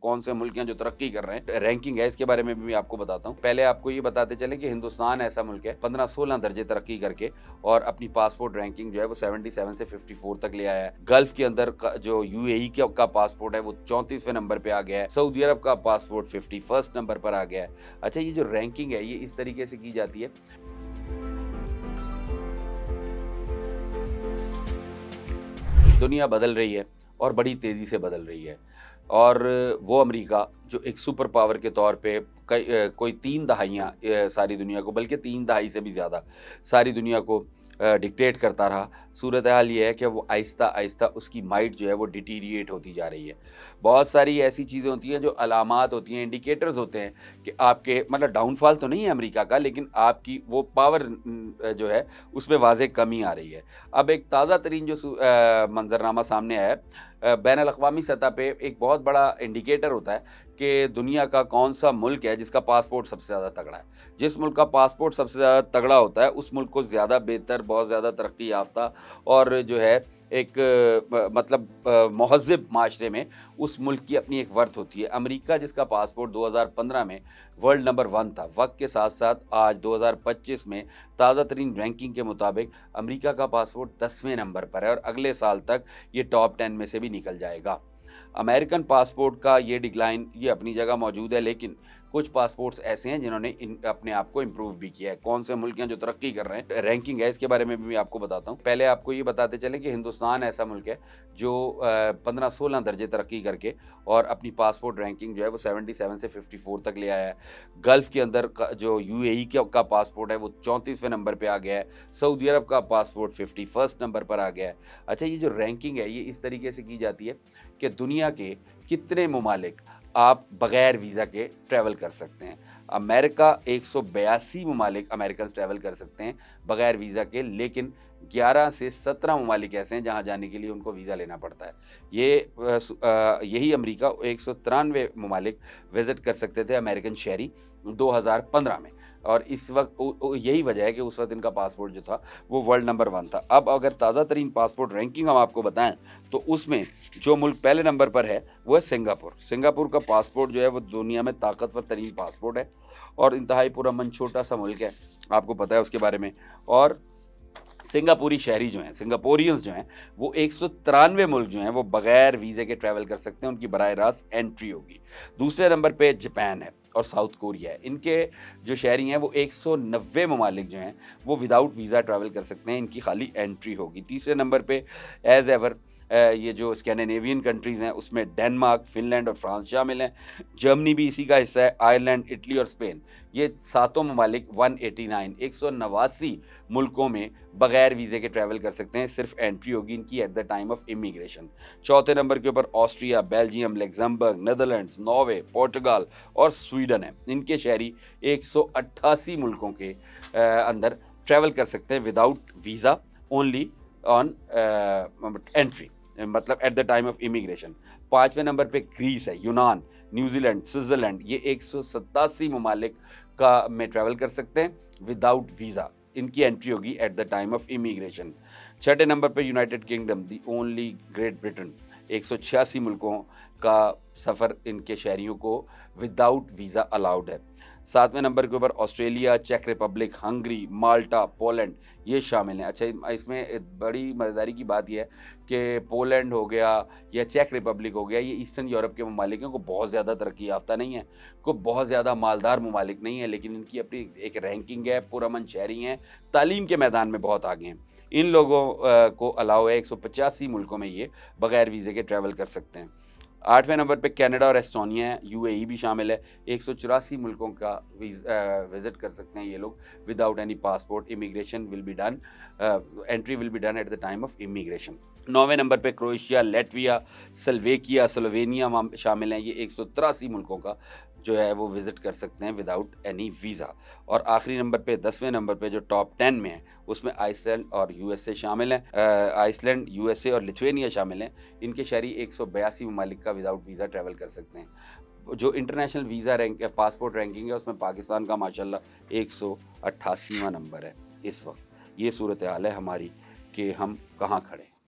कौन से मुल्क हैं जो तरक्की कर रहे हैं, रैंकिंग है, इसके बारे में भी आपको बताता हूँ। पहले आपको ये बताते चले कि हिंदुस्तान ऐसा मुल्क है 15-16 दर्जे तरक्की करके और अपनी पासपोर्ट रैंकिंग जो है वो 77 से 54 तक ले आया है। गल्फ के अंदर जो यूएई का पासपोर्ट है वो 34वें नंबर पे आ गया है। सऊदी अरब का पासपोर्ट 51st नंबर पर आ गया है। अच्छा, ये जो रैंकिंग है ये इस तरीके से की जाती है। दुनिया बदल रही है और बड़ी तेज़ी से बदल रही है और वो अमेरिका जो एक सुपर पावर के तौर पे कोई 3 दहाइयाँ सारी दुनिया को, बल्कि 3 दहाई से भी ज़्यादा सारी दुनिया को डिक्टेट करता रहा। सूरत हाल ये है कि वो आहिस्ता आहिस्ता उसकी माइट जो है वो डिटीरिएट होती जा रही है। बहुत सारी ऐसी चीज़ें होती हैं जो अलामात होती हैं, इंडिकेटर्स होते हैं कि आपके मतलब डाउनफॉल तो नहीं है अमेरिका का, लेकिन आपकी वो पावर जो है उसमें वाज़ेह कमी आ रही है। अब एक ताज़ा तरीन जो मंजरनामा सामने आया है, बैनुल अक़वामी सतह पे एक बहुत बड़ा इंडिकेटर होता है कि दुनिया का कौन सा मुल्क है जिसका पासपोर्ट सबसे ज़्यादा तगड़ा है। जिस मुल्क का पासपोर्ट सबसे ज़्यादा तगड़ा होता है उस मुल्क को ज़्यादा बेहतर, बहुत ज़्यादा तरक्की याफ्ता और जो है एक महज़्ज़ब माशरे में उस मुल्क की अपनी एक वर्थ होती है। अमेरिका जिसका पासपोर्ट 2015 में वर्ल्ड नंबर 1 था, वक्त के साथ साथ आज 2025 में ताज़ा तरीन रैंकिंग के मुताबिक अमेरिका का पासपोर्ट 10वें नंबर पर है और अगले साल तक ये टॉप 10 में से भी निकल जाएगा। अमेरिकन पासपोर्ट का ये डिक्लाइन ये अपनी जगह मौजूद है, लेकिन कुछ पासपोर्ट्स ऐसे हैं जिन्होंने अपने आप को इम्प्रूव भी किया है। कौन से मुल्क हैं जो तरक्की कर रहे हैं, रैंकिंग है, इसके बारे में भी आपको बताता हूँ। पहले आपको ये बताते चले कि हिंदुस्तान ऐसा मुल्क है जो 15-16 दर्जे तरक्की करके और अपनी पासपोर्ट रैंकिंग जो है वो 77 से 54 तक ले आया है। गल्फ के अंदर जो यूएई का पासपोर्ट है वो 34वें नंबर पर आ गया है। सऊदी अरब का पासपोर्ट 51st नंबर पर आ गया है। अच्छा, ये जो रैंकिंग है ये इस तरीके से की जाती है कि दुनिया के कितने ममालिक आप बग़ैर वीज़ा के ट्रैवल कर सकते हैं। अमेरिका 182 ममालिक अमेरिकन ट्रैवल कर सकते हैं बग़ैर वीज़ा के, लेकिन 11 से 17 ममालिक ऐसे हैं जहाँ जाने के लिए उनको वीज़ा लेना पड़ता है। यही अमेरिका 193 ममालिक विज़िट कर सकते थे अमेरिकन शहरी 2015 में, और इस वक्त यही वजह है कि उस वक्त इनका पासपोर्ट जो था वो वर्ल्ड नंबर 1 था। अब अगर ताज़ा तरीन पासपोर्ट रैंकिंग हम आपको बताएं तो उसमें जो मुल्क पहले नंबर पर है वो है सिंगापुर। सिंगापुर का पासपोर्ट जो है वो दुनिया में ताकतवर तरीन पासपोर्ट है और इंतहाई पुरअमन छोटा सा मुल्क है, आपको पता है उसके बारे में। और सिंगापुरी शहरी जो हैं, सिंगापोरियंस जो हैं, वो 193 मुल्क जो हैं वो बग़ैर वीज़े के ट्रैवल कर सकते हैं, उनकी बराह रास्त एंट्री होगी। दूसरे नंबर पे जापान है और साउथ कोरिया है। इनके जो शहरी हैं वो 190 ममालिक जो हैं वो विदाउट वीज़ा ट्रैवल कर सकते हैं, इनकी खाली एंट्री होगी। तीसरे नंबर पे एज़ एवर ये जो स्कैंडिनेवियन कंट्रीज़ हैं उसमें डेनमार्क, फिनलैंड और फ्रांस शामिल हैं। जर्मनी भी इसी का हिस्सा है, आयरलैंड, इटली और स्पेन। ये सातों ममालिक 189 मुल्कों में बग़ैर वीज़े के ट्रैवल कर सकते हैं, सिर्फ एंट्री होगी इनकी at the time of immigration. चौथे नंबर के ऊपर Austria, Belgium, Luxembourg, Netherlands, Norway, Portugal और स्वीडन है। इनके शहरी 188 मुल्कों के अंदर ट्रैवल कर सकते हैं without visa, only on entry, मतलब at the time of immigration. 5वें नंबर पे ग्रीस है, यूनान, न्यूजीलैंड, स्विट्ज़रलैंड, ये 187 ममालिक का में ट्रैवल कर सकते हैं विदाउट वीज़ा, इनकी एंट्री होगी eight the time of immigration. छठे नंबर पे United kingdom, the only great Britain, 186 मुल्कों का सफ़र इनके शहरियों को विदाउट वीज़ा अलाउड है। 7वें नंबर के ऊपर ऑस्ट्रेलिया, चेक रिपब्लिक, हंगरी, माल्टा, पोलैंड ये शामिल हैं। अच्छा, इसमें बड़ी मज़ेदारी की बात यह है कि पोलैंड हो गया या चेक रिपब्लिक हो गया, ये ईस्टर्न यूरोप के ममालिक हैं, को बहुत ज़्यादा तरक्की याफ्ता नहीं है, को बहुत ज़्यादा मालदार ममालिक नहीं है, लेकिन इनकी अपनी एक रैंकिंग है, पुरअमन शहरी हैं, तालीम के मैदान में बहुत आगे हैं। इन लोगों को अलाउ है 185 मुल्कों में ये बग़ैर वीज़े के ट्रैवल कर सकते हैं। 8वें नंबर पे कनाडा और एस्टोनिया है, यूएई भी शामिल है। 184 मुल्कों का विज़िट कर सकते हैं ये लोग without any passport. Immigration will be done, entry will be done at the time of immigration. 9वें नंबर पे क्रोएशिया, लातविया, स्लोवेकिया, स्लोवेनिया शामिल हैं। ये 183 मुल्कों का जो है वो विज़िट कर सकते हैं विदाउट एनी वीज़ा। और आखिरी नंबर पे 10वें नंबर पे जो टॉप 10 में है उसमें आइसलैंड और यूएसए शामिल हैं। आइसलैंड, यूएसए और लिथुआनिया शामिल हैं। इनके शहरी 182 ममालिक का विदाउट वीज़ा ट्रैवल कर सकते हैं। जो इंटरनेशनल वीज़ा पासपोर्ट रैंकिंग है उसमें पाकिस्तान का माशाल्लाह 188वां नंबर है इस वक्त। ये सूरत हाल है हमारी कि हम कहाँ खड़े हैं।